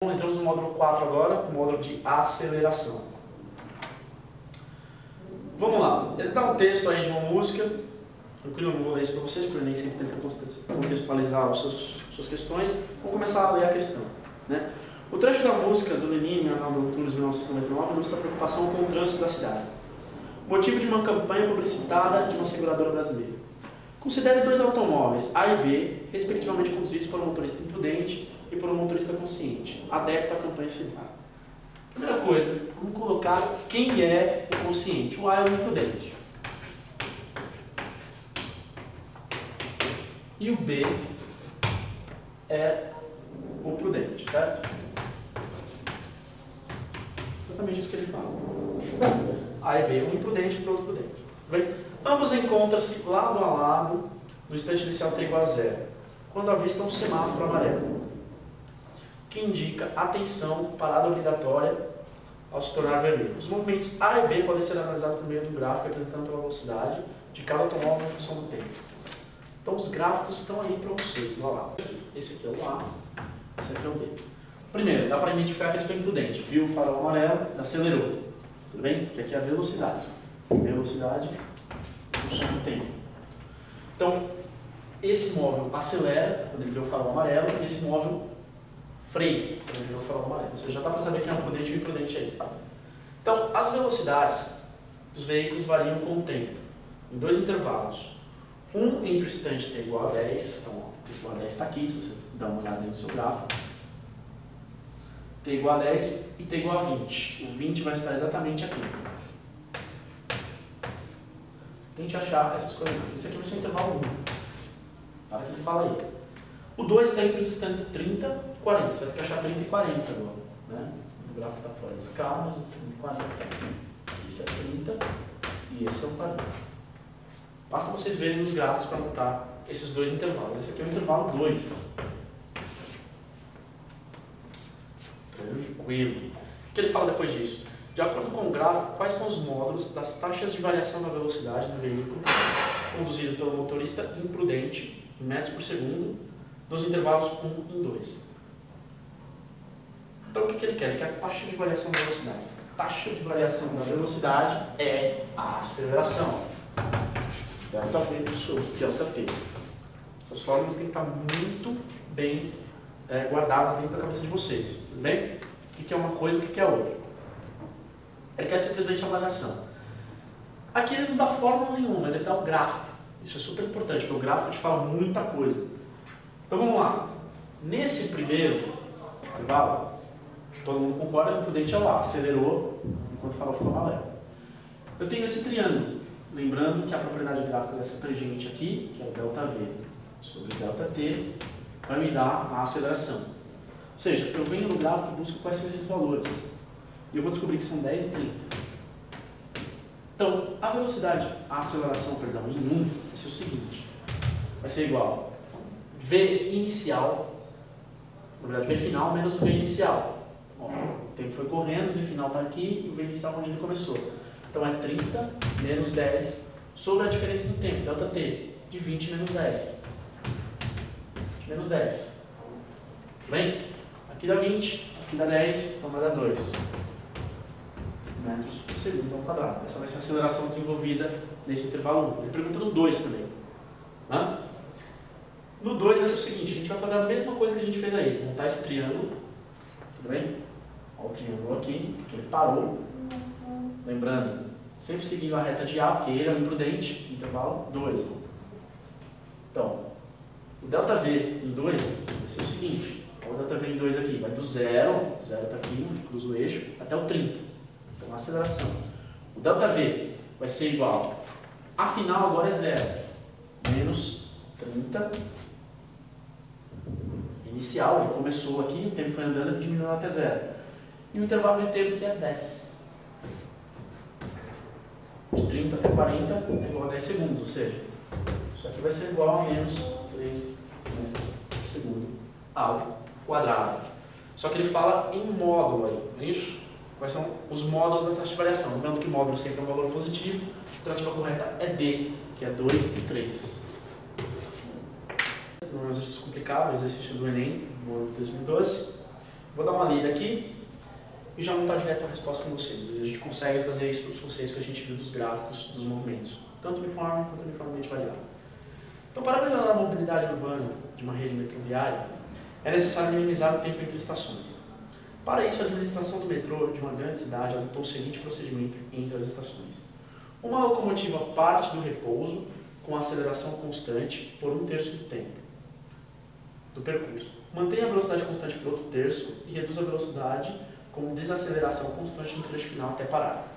Entramos no módulo 4 agora, o módulo de aceleração. Vamos lá, ele dá um texto aí de uma música, tranquilo, eu não vou ler isso para vocês, porque eu nem sempre tento contextualizar as suas questões. Vamos começar a ler a questão, né? O trecho da música do Lenin, Arnaldo Antunes, 1999, ilustra a preocupação com o trânsito das cidades. Motivo de uma campanha publicitária de uma seguradora brasileira. Considere dois automóveis, A e B, respectivamente conduzidos por um motorista imprudente e por um motorista consciente, adepto à campanha cidade. Primeira coisa, vamos colocar quem é o consciente. O A é o imprudente. E o B é o prudente, certo? Exatamente isso que ele fala. A e B, um imprudente e outro prudente. Bem? Ambos encontram-se lado a lado no instante inicial t igual a zero, quando avistam um semáforo amarelo, que indica atenção, parada obrigatória ao se tornar vermelho. Os movimentos A e B podem ser analisados por meio do gráfico representando a velocidade de cada automóvel em função do tempo. Então os gráficos estão aí para vocês. Olha lá. Esse aqui é o A, esse aqui é o B. Primeiro, dá para identificar que esse foi imprudente. Viu o farol amarelo, acelerou. Tudo bem? Porque aqui é a velocidade. Velocidade em função do tempo. Então, esse móvel acelera quando ele vê o farol amarelo e esse móvel freio quando ele vê o farol amarelo. Você já dá para saber quem é o prudente e o imprudente aí. Então, as velocidades dos veículos variam com o tempo, em dois intervalos. Um entre o instante t igual a 10, então t igual a 10 está aqui, se você dá uma olhada aí no seu gráfico. T igual a 10 e t igual a 20. O 20 vai estar exatamente aqui. Tente achar essas coordenadas. Esse aqui vai ser o intervalo 1. Para que ele fala aí. O 2 está entre os instantes 30 e 40. Você vai ter que achar 30 e 40 agora. Né? O gráfico está fora de escala, mas o 30 e 40 está aqui. Esse é 30 e esse é o 40. Basta vocês verem nos gráficos para notar esses dois intervalos. Esse aqui é o intervalo 2. Tranquilo. O que ele fala depois disso? De acordo com o gráfico, quais são os módulos das taxas de variação da velocidade do veículo conduzido pelo motorista imprudente em metros por segundo nos intervalos 1 e 2. Então o que ele quer? Ele quer a taxa de variação da velocidade. Taxa de variação da velocidade é a aceleração. Delta V sobre delta T. Essas fórmulas têm que estar muito bem guardadas dentro da cabeça de vocês. Tudo bem? O que é uma coisa e o que é outra. Ele quer simplesmente a variação. Aqui ele não dá fórmula nenhuma, mas ele dá o gráfico. Isso é super importante, porque o gráfico te fala muita coisa. Então vamos lá. Nesse primeiro intervalo, todo mundo concorda que o prudente é o A. Acelerou enquanto o farol ficou amarelo. Eu tenho esse triângulo. Lembrando que a propriedade gráfica dessa tangente aqui, que é o ΔV sobre ΔT, vai me dar a aceleração. Ou seja, eu venho no gráfico e busco quais são esses valores. E eu vou descobrir que são 10 e 30. Então, a velocidade, a aceleração, perdão, em 1 vai ser o seguinte. Vai ser igual V inicial, na verdade V final menos o V inicial. Bom, o tempo foi correndo, o V final está aqui e o V inicial onde ele começou. Então é 30 menos 10 sobre a diferença do tempo, ΔT, de 20 menos 10. 20 menos 10. Tudo bem? Aqui dá 20, aqui dá 10, então vai dar 2 metros por segundo ao quadrado. Essa vai ser a aceleração desenvolvida nesse intervalo 1. Ele pergunta no 2 também. Né? No 2 vai ser o seguinte, a gente vai fazer a mesma coisa que a gente fez aí, montar esse triângulo, tudo bem? Olha o triângulo aqui, porque ele parou. Lembrando, sempre seguindo a reta de A, porque ele é o imprudente, intervalo 2. Então, o ΔV em 2 vai ser o seguinte, olha o ΔV em 2 aqui, vai do 0 está aqui, cruza o eixo, até o 30. Então, a aceleração. O ΔV vai ser igual, a final agora é 0, menos 30, inicial, ele começou aqui, o tempo foi andando e diminuiu até 0. E o intervalo de tempo que é 10. De 30 até 40 é igual a 10 segundos, ou seja, isso aqui vai ser igual a menos 3 metros por segundo ao quadrado. Só que ele fala em módulo aí, não é isso? Quais são os módulos da taxa de variação? Lembrando que módulo sempre é um valor positivo, a alternativa correta é D, que é 2 e 3. Não é um exercício complicado, é um exercício do Enem, no ano de 2012. Vou dar uma lida aqui e já montar direto a resposta com vocês. A gente consegue fazer isso para os conceitos que a gente viu dos gráficos dos movimentos, tanto uniforme quanto uniformemente variável. Então, para melhorar a mobilidade urbana de uma rede metroviária, é necessário minimizar o tempo entre estações. Para isso, a administração do metrô de uma grande cidade adotou o seguinte procedimento entre as estações. Uma locomotiva parte do repouso com aceleração constante por 1/3 do tempo do percurso. Mantém a velocidade constante por outro terço e reduz a velocidade com desaceleração constante no trecho final até parar.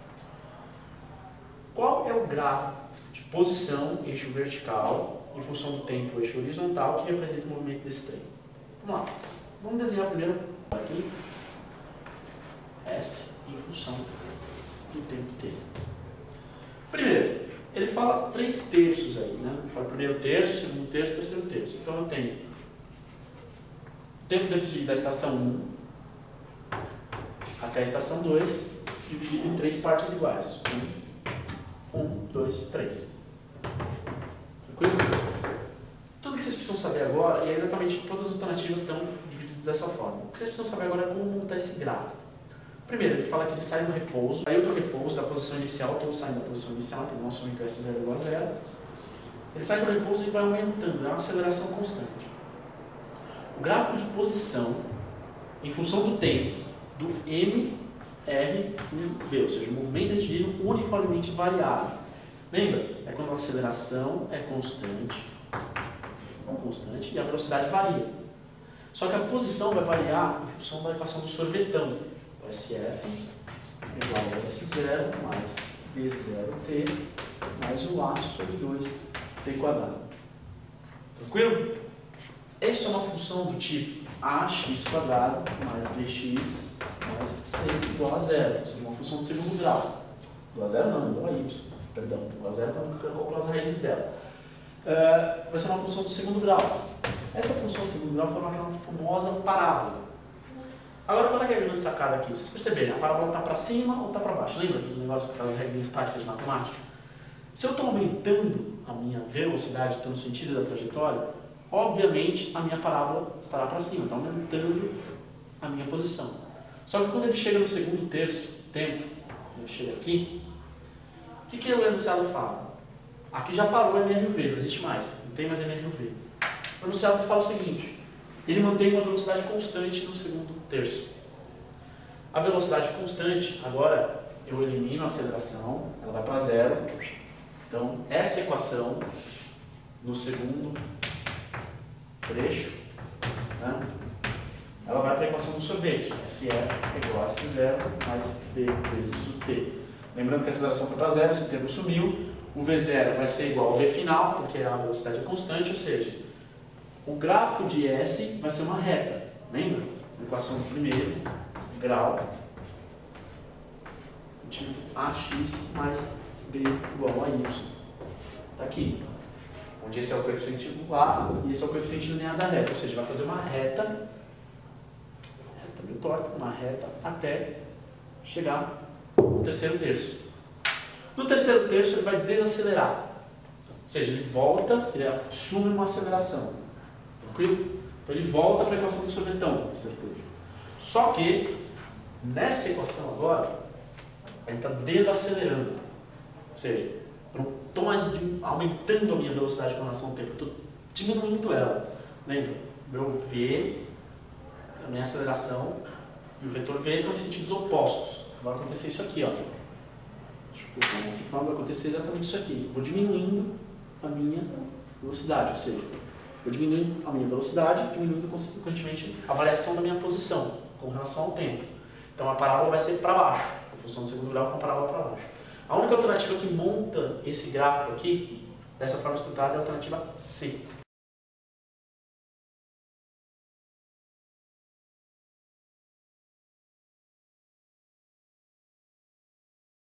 Qual é o gráfico de posição, eixo vertical, em função do tempo, eixo horizontal, que representa o movimento desse trem? Vamos lá. Vamos desenhar primeiro aqui S em função do tempo T. Primeiro, ele fala 3/3 aí, né? Ele fala primeiro terço, segundo terço, terceiro terço. Então eu tenho o tempo da estação 1 até a estação 2, dividido em 3 partes iguais. 1, 2, 3. Tranquilo? Tudo que vocês precisam saber agora, e é exatamente todas as alternativas estão divididas dessa forma. O que vocês precisam saber agora é como montar esse gráfico. Primeiro, ele fala que ele sai do repouso, saiu do repouso da posição inicial, todos saem da posição inicial, então nós assumimos que S0 é igual a 0. Ele sai do repouso e vai aumentando, é uma aceleração constante. O gráfico de posição, em função do tempo, do M, R e V, ou seja, o movimento retido uniformemente variável. Lembra? É quando a aceleração é constante e a velocidade varia. Só que a posição vai variar em função da equação do sorvetão. O SF igual a S0 mais D0T mais o A sobre 2T quadrado. Tranquilo? Essa é uma função do tipo AX quadrado mais BX mais C igual a 0. Ou seja, uma função de segundo grau. Igual a 0 não, igual a Y. Perdão, igual a 0 quando eu quero calcular as raízes dela. Vai ser uma função do segundo grau. Essa função do segundo grau forma aquela famosa parábola. Agora, qual é a grande sacada aqui? Vocês perceberam, a parábola está para cima ou está para baixo? Lembra do negócio, aquelas regras práticas de matemática? Se eu estou aumentando a minha velocidade, no sentido da trajetória, obviamente a minha parábola estará para cima, está aumentando a minha posição. Só que quando ele chega no segundo terço, tempo, ele chega aqui, o que o enunciado fala? Aqui já parou o MRV, não existe mais, não tem mais MRV. O enunciado fala o seguinte: ele mantém uma velocidade constante no segundo terço. A velocidade constante, agora eu elimino a aceleração, ela vai para 0. Então, essa equação, no segundo trecho, né, ela vai para a equação do sorvete. SF é igual a S0 mais B vezes o T. Lembrando que a aceleração foi para 0, esse termo sumiu. O V0 vai ser igual ao V final, porque a velocidade é constante, ou seja, o gráfico de S vai ser uma reta. Lembra? Equação do primeiro grau, tipo AX mais B igual a Y. Está aqui. Onde esse é o coeficiente A e esse é o coeficiente linear da reta. Ou seja, vai fazer uma reta meio torta, uma reta até chegar no terceiro terço. No terceiro terço ele vai desacelerar. Ou seja, ele volta, ele assume uma aceleração. Tranquilo? Então ele volta para a equação do sorvetão no terceiro terço. Só que, nessa equação agora, ele está desacelerando. Ou seja, eu não estou mais aumentando a minha velocidade com relação ao tempo, eu estou diminuindo ela. Lembra? Meu V, a minha aceleração e o vetor V estão em sentidos opostos. Então vai acontecer isso aqui, ó. De forma vai acontecer exatamente isso aqui. Eu vou diminuindo a minha velocidade, ou seja, vou diminuindo a minha velocidade, diminuindo consequentemente a variação da minha posição com relação ao tempo. Então a parábola vai ser para baixo, a função do segundo grau com a parábola para baixo. A única alternativa que monta esse gráfico aqui, dessa forma estruturada, é a alternativa C.